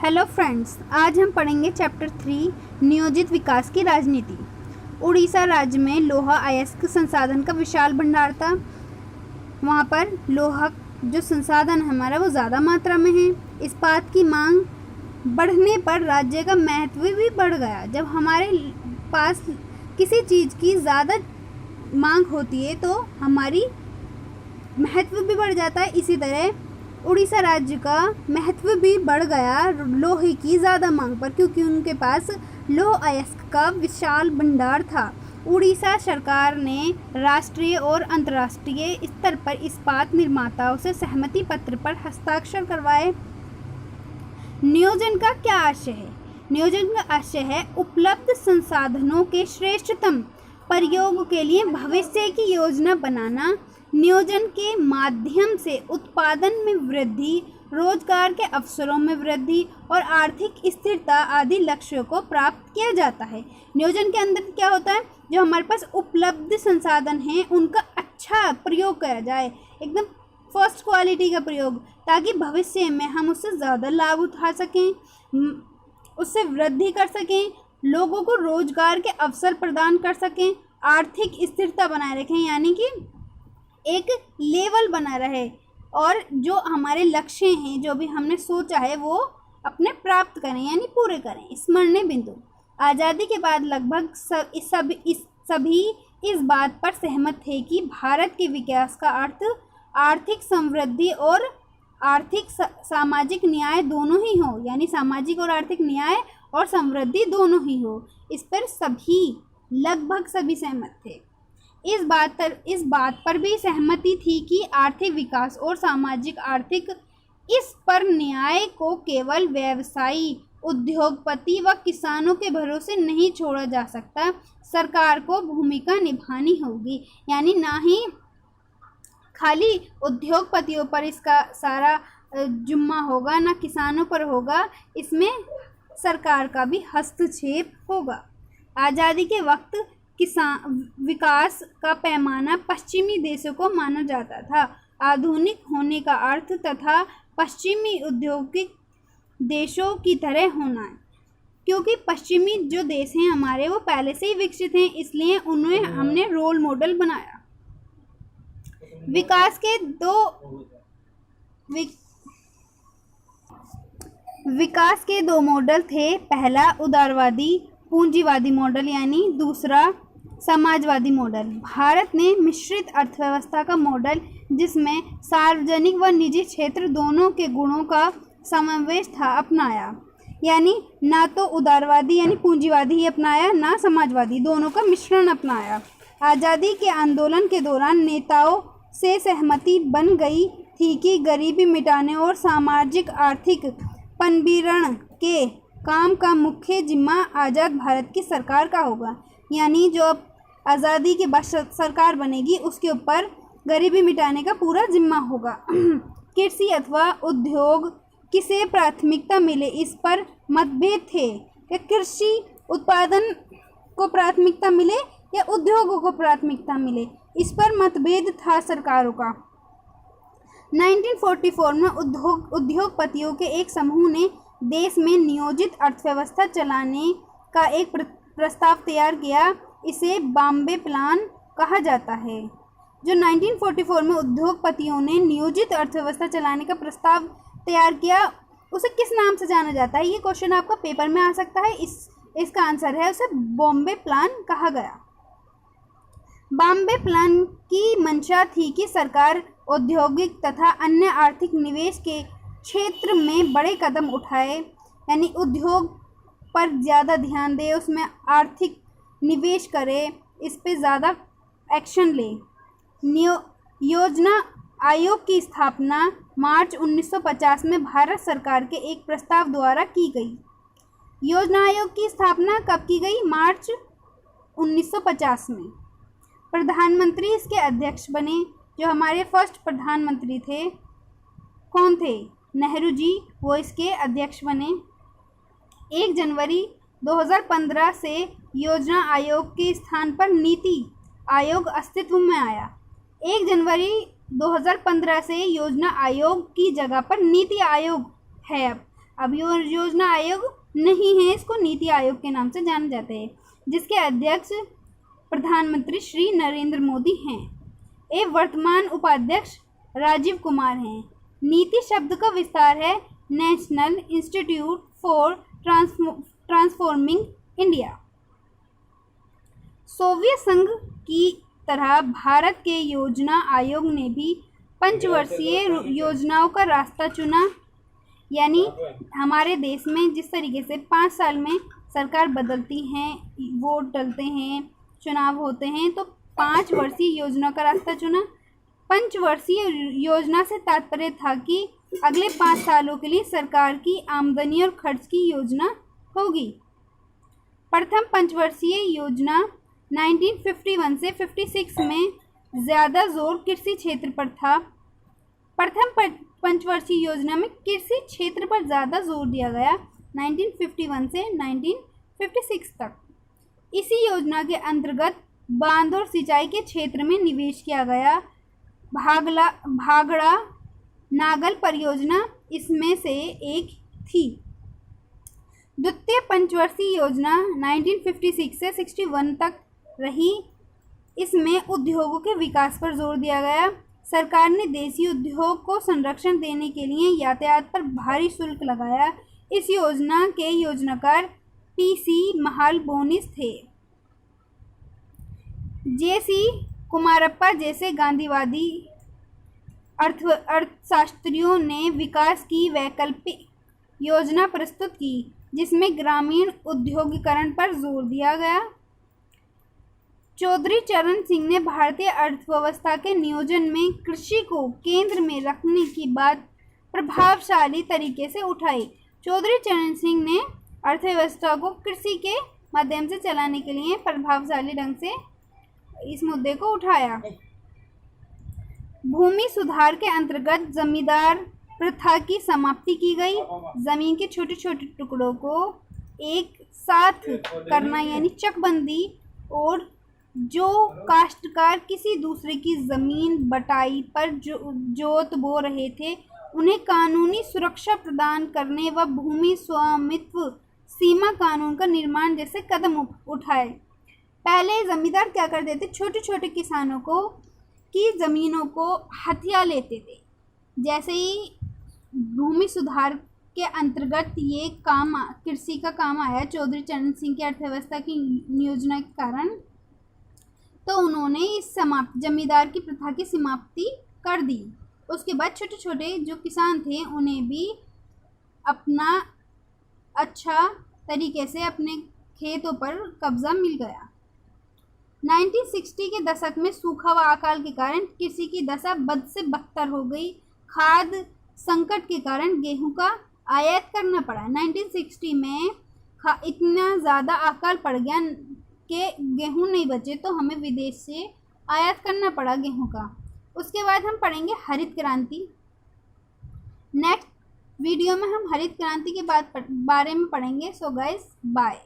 Hello friends, आज हम पढ़ेंगे चैप्टर 3 नियोजित विकास की राजनीति। उड़ीसा राज्य में लोहा अयस्क संसाधन का विशाल भंडार था। वहाँ पर लोहा जो संसाधन है हमारा वो ज़्यादा मात्रा में है। इस्पात की मांग बढ़ने पर राज्य का महत्व भी बढ़ गया। जब हमारे पास किसी चीज़ की ज़्यादा मांग होती है तो हमारी महत्व भी बढ़ जाता है। इसी तरह उड़ीसा राज्य का महत्व भी बढ़ गया लोहे की ज़्यादा मांग पर, क्योंकि उनके पास लौह अयस्क का विशाल भंडार था। उड़ीसा सरकार ने राष्ट्रीय और अंतर्राष्ट्रीय स्तर पर इस्पात निर्माताओं से सहमति पत्र पर हस्ताक्षर करवाए। नियोजन का क्या आशय है? नियोजन का आशय है उपलब्ध संसाधनों के श्रेष्ठतम प्रयोग के लिए भविष्य की योजना बनाना। नियोजन के माध्यम से उत्पादन में वृद्धि, रोजगार के अवसरों में वृद्धि और आर्थिक स्थिरता आदि लक्ष्यों को प्राप्त किया जाता है। नियोजन के अंदर क्या होता है? जो हमारे पास उपलब्ध संसाधन हैं उनका अच्छा प्रयोग किया जाए, एकदम फर्स्ट क्वालिटी का प्रयोग, ताकि भविष्य में हम उससे ज़्यादा लाभ उठा सकें, उससे वृद्धि कर सकें, लोगों को रोजगार के अवसर प्रदान कर सकें, आर्थिक स्थिरता बनाए रखें, यानी कि एक लेवल बना रहे और जो हमारे लक्ष्य हैं, जो भी हमने सोचा है वो अपने प्राप्त करें यानी पूरे करें। स्मरणीय बिंदु। आज़ादी के बाद लगभग सभी इस बात पर सहमत थे कि भारत के विकास का अर्थ आर्थिक समृद्धि और आर्थिक सामाजिक न्याय दोनों ही हो, यानी सामाजिक और आर्थिक न्याय और समृद्धि दोनों ही हो। इस पर सभी लगभग सभी सहमत थे। इस बात पर भी सहमति थी कि आर्थिक विकास और सामाजिक आर्थिक इस पर न्याय को केवल व्यवसायी, उद्योगपति व किसानों के भरोसे नहीं छोड़ा जा सकता। सरकार को भूमिका निभानी होगी, यानी ना ही खाली उद्योगपतियों पर इसका सारा जुम्मा होगा, ना किसानों पर होगा, इसमें सरकार का भी हस्तक्षेप होगा। आज़ादी के वक्त विकास का पैमाना पश्चिमी देशों को माना जाता था। आधुनिक होने का अर्थ तथा पश्चिमी औद्योगिक देशों की तरह होना है, क्योंकि पश्चिमी जो देश हैं हमारे वो पहले से ही विकसित हैं, इसलिए उन्हें हमने रोल मॉडल बनाया। विकास के दो मॉडल थे। पहला उदारवादी पूंजीवादी मॉडल, यानी दूसरा समाजवादी मॉडल। भारत ने मिश्रित अर्थव्यवस्था का मॉडल, जिसमें सार्वजनिक व निजी क्षेत्र दोनों के गुणों का समावेश था, अपनाया। यानी ना तो उदारवादी यानी पूंजीवादी ही अपनाया, ना समाजवादी, दोनों का मिश्रण अपनाया। आज़ादी के आंदोलन के दौरान नेताओं से सहमति बन गई थी कि गरीबी मिटाने और सामाजिक आर्थिक पुनर्वितरण के काम का मुख्य जिम्मा आज़ाद भारत की सरकार का होगा। यानी जो अब आज़ादी के बाद सरकार बनेगी उसके ऊपर गरीबी मिटाने का पूरा जिम्मा होगा। कृषि अथवा उद्योग किसे प्राथमिकता मिले, इस पर मतभेद थे कि कृषि उत्पादन को प्राथमिकता मिले या उद्योगों को प्राथमिकता मिले, इस पर मतभेद था सरकारों का। 1944 में उद्योगपतियों के एक समूह ने देश में नियोजित अर्थव्यवस्था चलाने का एक प्रस्ताव तैयार किया। इसे बॉम्बे प्लान कहा जाता है। जो 1944 में उद्योगपतियों ने नियोजित अर्थव्यवस्था चलाने का प्रस्ताव तैयार किया, उसे किस नाम से जाना जाता है? ये क्वेश्चन आपका पेपर में आ सकता है। इसका आंसर है उसे बॉम्बे प्लान कहा गया। बॉम्बे प्लान की मंशा थी कि सरकार औद्योगिक तथा अन्य आर्थिक निवेश के क्षेत्र में बड़े कदम उठाए, यानी उद्योग पर ज़्यादा ध्यान दे, उसमें आर्थिक निवेश करे, इस पे ज़्यादा एक्शन ले। योजना आयोग की स्थापना मार्च 1950 में भारत सरकार के एक प्रस्ताव द्वारा की गई। योजना आयोग की स्थापना कब की गई? मार्च 1950 में। प्रधानमंत्री इसके अध्यक्ष बने। जो हमारे फर्स्ट प्रधानमंत्री थे, कौन थे? नेहरू जी, वो इसके अध्यक्ष बने। 1 जनवरी 2015 से योजना आयोग के स्थान पर नीति आयोग अस्तित्व में आया। 1 जनवरी 2015 से योजना आयोग की जगह पर नीति आयोग है। अब अभियोजना आयोग नहीं है, इसको नीति आयोग के नाम से जाना जाता है, जिसके अध्यक्ष प्रधानमंत्री श्री नरेंद्र मोदी हैं एवं वर्तमान उपाध्यक्ष राजीव कुमार हैं। नीति शब्द का विस्तार है national institute for transforming India. Soviet संघ की तरह भारत के योजना आयोग ने भी पंचवर्षीय योजनाओं का रास्ता चुना। यानी हमारे देश में जिस तरीके से 5 साल में सरकार बदलती हैं, वोट डलते हैं, चुनाव होते हैं, तो 5 वर्षीय योजना का रास्ता चुना। पंचवर्षीय योजना से तात्पर्य था कि अगले 5 सालों के लिए सरकार की आमदनी और खर्च की योजना होगी। प्रथम पंचवर्षीय योजना 1951 से 56 में ज़्यादा जोर कृषि क्षेत्र पर था। प्रथम पंचवर्षीय योजना में कृषि क्षेत्र पर ज़्यादा जोर दिया गया 1951 से 1956 तक। इसी योजना के अंतर्गत बांध और सिंचाई के क्षेत्र में निवेश किया गया। भागड़ा नागल परियोजना इसमें से एक थी। द्वितीय पंचवर्षीय योजना 1956 से 61 तक रही। इसमें उद्योगों के विकास पर जोर दिया गया। सरकार ने देसी उद्योग को संरक्षण देने के लिए यातायात पर भारी शुल्क लगाया। इस योजना के योजनाकार पीसी महालबोनिस थे। जे.सी. कुमारप्पा जैसे गांधीवादी अर्थशास्त्रियों ने विकास की वैकल्पिक योजना प्रस्तुत की, जिसमें ग्रामीण उद्योगीकरण पर जोर दिया गया। चौधरी चरण सिंह ने भारतीय अर्थव्यवस्था के नियोजन में कृषि को केंद्र में रखने की बात प्रभावशाली तरीके से उठाई। चौधरी चरण सिंह ने अर्थव्यवस्था को कृषि के माध्यम से चलाने के लिए प्रभावशाली ढंग से इस मुद्दे को उठाया। भूमि सुधार के अंतर्गत जमींदार प्रथा की समाप्ति की गई। जमीन के छोटे छोटे टुकड़ों को एक साथ करना यानी चकबंदी, और जो काश्तकार किसी दूसरे की जमीन बटाई पर जोत बो रहे थे उन्हें कानूनी सुरक्षा प्रदान करने व भूमि स्वामित्व सीमा कानून का निर्माण जैसे कदम उठाए। पहले जमींदार क्या करते थे, छोटे छोटे किसानों को की ज़मीनों को हथिया लेते थे। जैसे ही भूमि सुधार के अंतर्गत ये काम कृषि का काम आया चौधरी चरण सिंह की अर्थव्यवस्था की नियोजन के कारण, तो उन्होंने इस जमींदार की प्रथा की समाप्ति कर दी। उसके बाद छोटे छोटे जो किसान थे उन्हें भी अपना अच्छा तरीके से अपने खेतों पर कब्जा मिल गया। 1960 के दशक में सूखा व अकाल के कारण कृषि की दशा बद से बदतर हो गई। खाद्य संकट के कारण गेहूं का आयात करना पड़ा। 1960 में इतना ज़्यादा अकाल पड़ गया कि गेहूं नहीं बचे, तो हमें विदेश से आयात करना पड़ा गेहूं का। उसके बाद हम पढ़ेंगे हरित क्रांति। नेक्स्ट वीडियो में हम हरित क्रांति के बारे में पढ़ेंगे। So guys bye.